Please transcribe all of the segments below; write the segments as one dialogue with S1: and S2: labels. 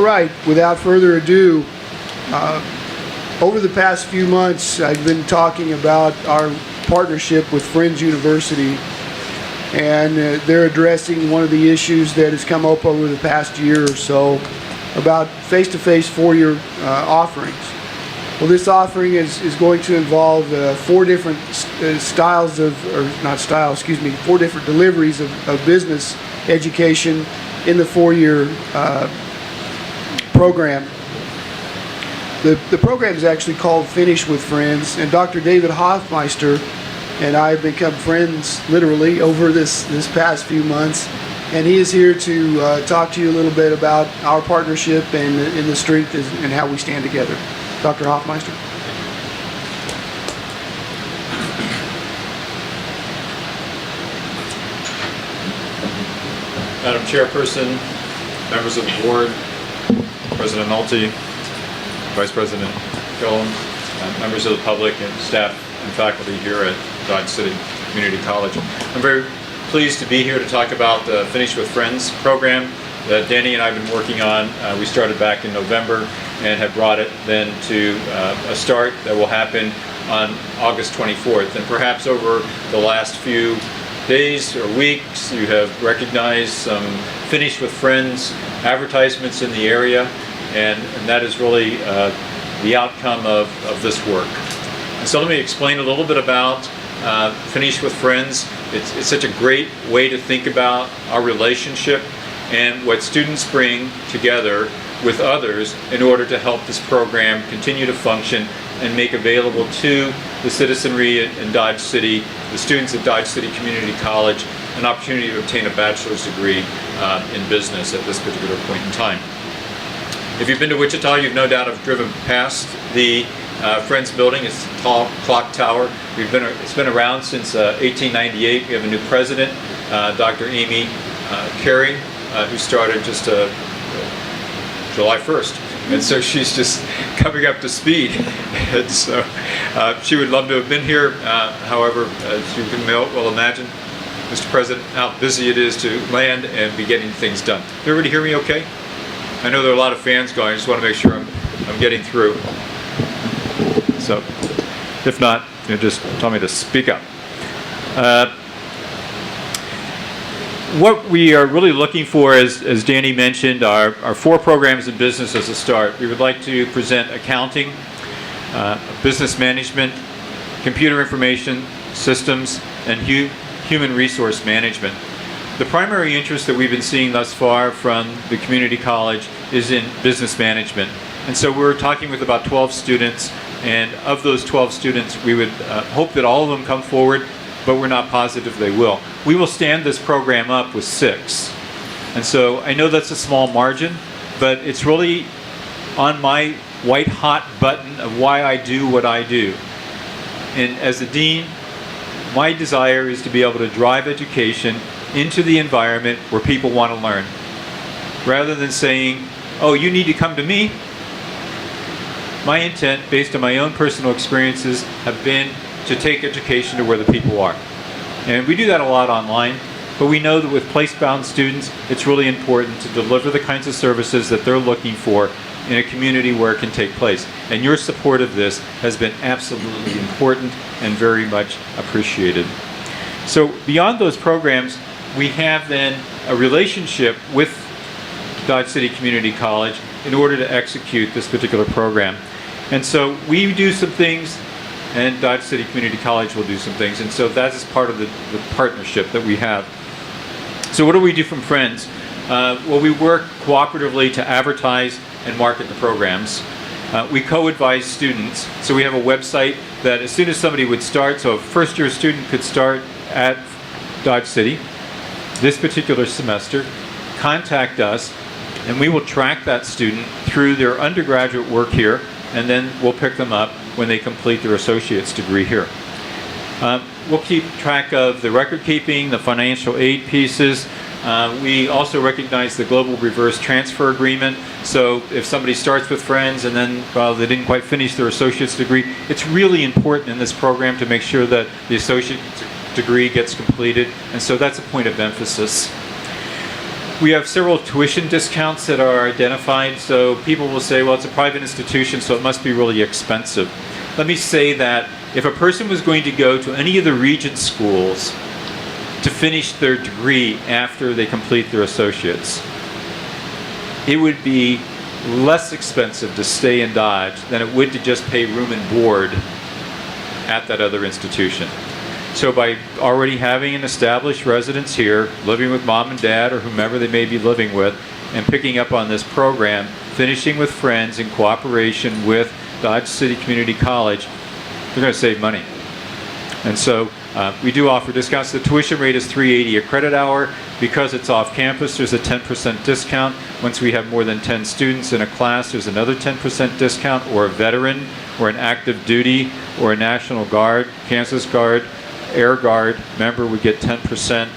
S1: All right, without further ado, over the past few months, I've been talking about our partnership with Friends University, and they're addressing one of the issues that has come up over the past year or so about face-to-face four-year offerings. Well, this offering is going to involve four different four different deliveries of business education in the four-year program. The program is actually called Finish with Friends, and Dr. David Hoffmeister and I have become friends literally over this past few months, and he is here to talk to you a little bit about our partnership and the strength and how we stand together. Dr. Hoffmeister.
S2: Madam Chairperson, members of the board, President Nolte, Vice President Gillum, members of the public and staff and faculty here at Dodge City Community College. I'm very pleased to be here to talk about the Finish with Friends program that Danny and I have been working on. We started back in November and have brought it then to a start that will happen on August 24th. And perhaps over the last few days or weeks, you have recognized some Finish with Friends advertisements in the area, and that is really the outcome of this work. And so let me explain a little bit about Finish with Friends. It's such a great way to think about our relationship and what students bring together with others in order to help this program continue to function and make available to the citizenry in Dodge City, the students at Dodge City Community College, an opportunity to obtain a bachelor's degree in business at this particular point in time. If you've been to Wichita, you've no doubt have driven past the Friends building. It's a tall clock tower. It's been around since 1898. We have a new president, Dr. Amy Carey, who started just July 1st. And so she's just coming up to speed. And so she would love to have been here. However, as you can well imagine, Mr. President, how busy it is to land and be getting things done. Can everybody hear me okay? I know there are a lot of fans going. I just want to make sure I'm getting through. So if not, just tell me to speak up. What we are really looking for, as Danny mentioned, are four programs in business as a start. We would like to present accounting, business management, computer information systems, and human resource management. The primary interest that we've been seeing thus far from the community college is in business management. And so we're talking with about 12 students, and of those 12 students, we would hope that all of them come forward, but we're not positive they will. We will stand this program up with 6. And so I know that's a small margin, but it's really on my white hot button of why I do what I do. And as a dean, my desire is to be able to drive education into the environment where people want to learn. Rather than saying, oh, you need to come to me, my intent, based on my own personal experiences, have been to take education to where the people are. And we do that a lot online, but we know that with place-bound students, it's really important to deliver the kinds of services that they're looking for in a community where it can take place. And your support of this has been absolutely important and very much appreciated. So beyond those programs, we have then a relationship with Dodge City Community College in order to execute this particular program. And so we do some things, and Dodge City Community College will do some things, and so that is part of the partnership that we have. So what do we do from Friends? Well, we work cooperatively to advertise and market the programs. We co-advise students, so we have a website that as soon as somebody would start, so a first-year student could start at Dodge City this particular semester, contact us, and we will track that student through their undergraduate work here, and then we'll pick them up when they complete their associate's degree here. We'll keep track of the record keeping, the financial aid pieces. We also recognize the global reverse transfer agreement. So if somebody starts with Friends and then they didn't quite finish their associate's degree, it's really important in this program to make sure that the associate's degree gets completed. And so that's a point of emphasis. We have several tuition discounts that are identified, so people will say, well, it's a private institution, so it must be really expensive. Let me say that if a person was going to go to any of the Regent schools to finish their degree after they complete their associates, it would be less expensive to stay in Dodge than it would to just pay room and board at that other institution. So by already having an established residence here, living with mom and dad or whomever they may be living with, and picking up on this program, finishing with friends in cooperation with Dodge City Community College, they're going to save money. And so we do offer discounts. The tuition rate is $380 a credit hour. Because it's off campus, there's a 10% discount. Once we have more than 10 students in a class, there's another 10% discount, or a veteran, or an active duty, or a National Guard, Kansas Guard, Air Guard member would get 10%.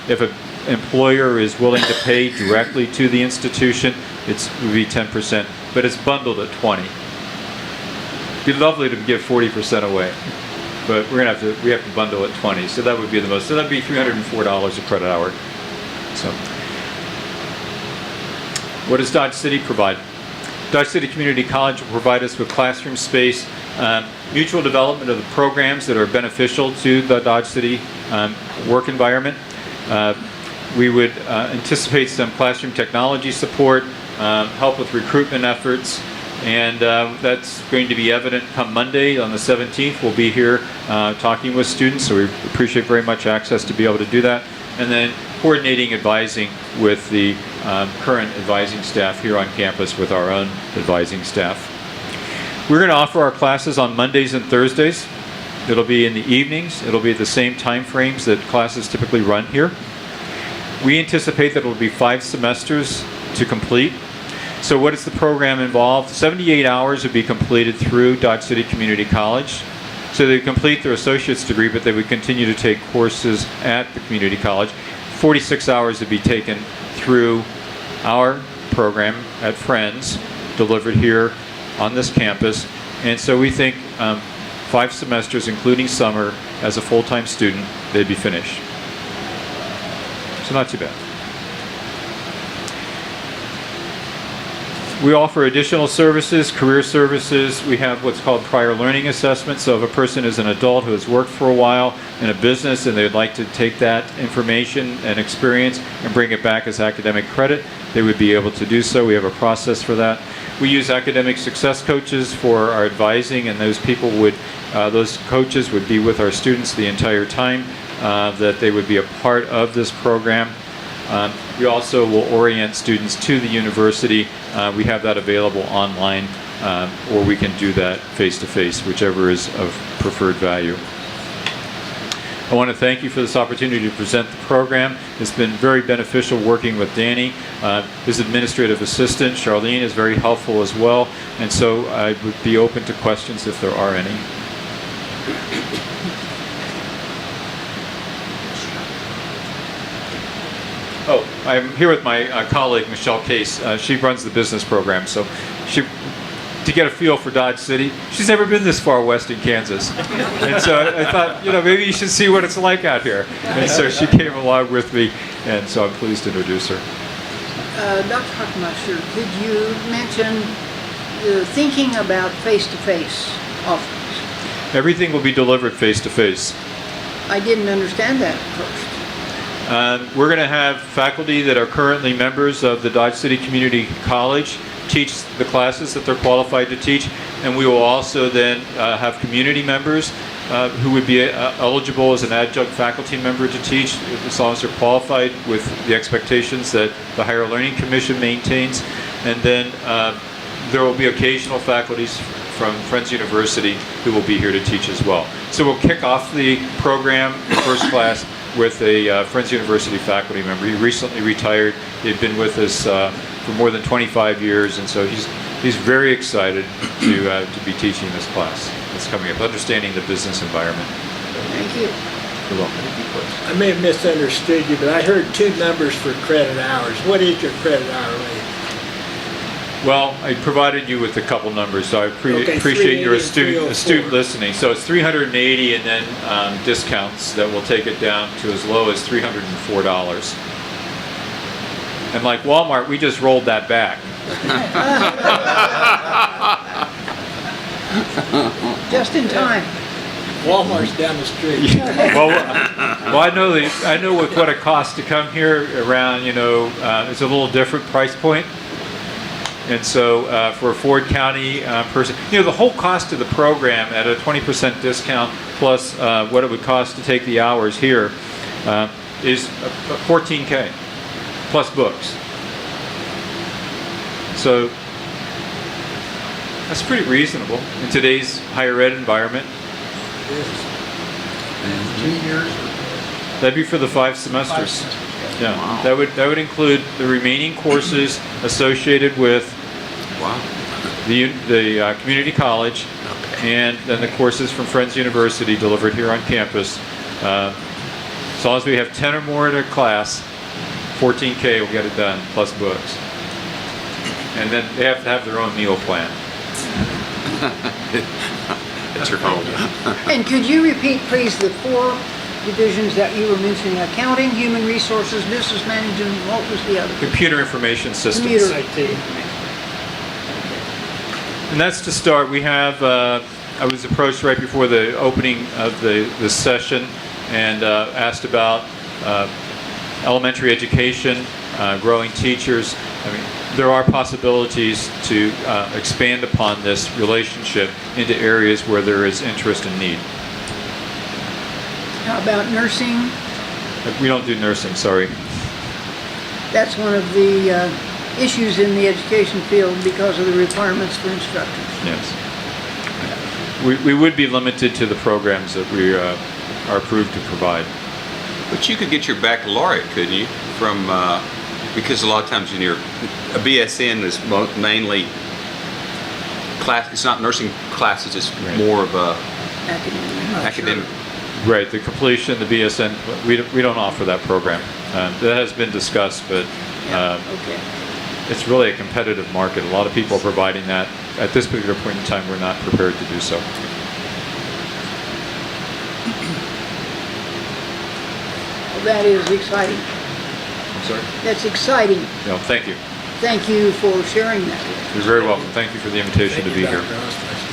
S2: If an employer is willing to pay directly to the institution, it would be 10%, but it's bundled at 20. It'd be lovely to give 40% away, but we have to bundle at 20, so that would be the most. So that'd be $304 a credit hour. So, what does Dodge City provide? Dodge City Community College will provide us with classroom space, mutual development of the programs that are beneficial to the Dodge City work environment. We would anticipate some classroom technology support, help with recruitment efforts, and that's going to be evident come Monday on the 17th. We'll be here talking with students, so we appreciate very much access to be able to do that. And then coordinating advising with the current advising staff here on campus with our own advising staff. We're going to offer our classes on Mondays and Thursdays. It'll be in the evenings. It'll be at the same time frames that classes typically run here. We anticipate that it will be 5 semesters to complete. So what does the program involve? 78 hours would be completed through Dodge City Community College. So they complete their associate's degree, but they would continue to take courses at the community college. 46 hours would be taken through our program at Friends, delivered here on this campus. And so we think 5 semesters, including summer, as a full-time student, they'd be finished. So not too bad. We offer additional services, career services. We have what's called prior learning assessment. So if a person is an adult who has worked for a while in a business and they'd like to take that information and experience and bring it back as academic credit, they would be able to do so. We have a process for that. We use academic success coaches for our advising, and those people would, those coaches would be with our students the entire time that they would be a part of this program. We also will orient students to the university. We have that available online, or we can do that face-to-face, whichever is of preferred value. I want to thank you for this opportunity to present the program. It's been very beneficial working with Danny. His administrative assistant, Charlene, is very helpful as well, and so I would be open to questions if there are any. Oh, I'm here with my colleague, Michelle Case. She runs the business program, so to get a feel for Dodge City, she's never been this far west in Kansas. And so I thought, maybe you should see what it's like out here. And so she came along with me, and so I'm pleased to introduce her.
S3: Dr. Huckmacher, could you mention thinking about face-to-face offerings?
S2: Everything will be delivered face-to-face.
S3: I didn't understand that at first.
S2: We're going to have faculty that are currently members of the Dodge City Community College teach the classes that they're qualified to teach, and we will also then have community members who would be eligible as an adjunct faculty member to teach, as long as they're qualified with the expectations that the Higher Learning Commission maintains. And then there will be occasional faculties from Friends University who will be here to teach as well. So we'll kick off the program, the first class, with a Friends University faculty member. He recently retired. He'd been with us for more than 25 years, and so he's very excited to be teaching this class that's coming up, understanding the business environment.
S3: Thank you.
S2: You're welcome.
S4: I may have misunderstood you, but I heard 2 numbers for credit hours. What is your credit hour rate?
S2: Well, I provided you with a couple numbers, so I appreciate you're astute listening. So it's 380, and then discounts that will take it down to as low as $304. And like Walmart, we just rolled that back.
S3: Just in time.
S4: Walmart's down the street.
S2: Well, I know what it costs to come here around, it's a little different price point. And so for a Ford County person, the whole cost of the program at a 20% discount plus what it would cost to take the hours here is $14K plus books. So that's pretty reasonable in today's higher ed environment.
S4: It is. And 2 years.
S2: That'd be for the 5 semesters. Yeah, wow. That would include the remaining courses associated with the community college, and then the courses from Friends University delivered here on campus. As long as we have 10 or more in a class, $14K will get it done, plus books. And then they have to have their own meal plan.
S5: At your home.
S3: And could you repeat, please, the 4 divisions that you were mentioning? Accounting, human resources, business management, what was the other?
S2: Computer information systems.
S3: Computer.
S4: IT.
S2: And that's to start. We have, I was approached right before the opening of the session and asked about elementary education, growing teachers. I mean, there are possibilities to expand upon this relationship into areas where there is interest and need.
S3: How about nursing?
S2: We don't do nursing, sorry.
S3: That's one of the issues in the education field because of the requirements for instructors.
S2: Yes. We would be limited to the programs that we are approved to provide.
S5: But you could get your baccalaureate, couldn't you? From because a lot of times when you're a BSN is mainly class. It's not nursing classes. It's more of a academic.
S2: Right. The completion, the BSN. We don't offer that program. That has been discussed, but
S3: Okay.
S2: it's really a competitive market. A lot of people are providing that. At this particular point in time, we're not prepared to do so.
S3: Well, that is exciting.
S2: I'm sorry?
S3: That's exciting.
S2: No, thank you.
S3: Thank you for sharing that with us.
S2: You're very welcome. Thank you for the invitation to be here.
S4: Dr. Osler.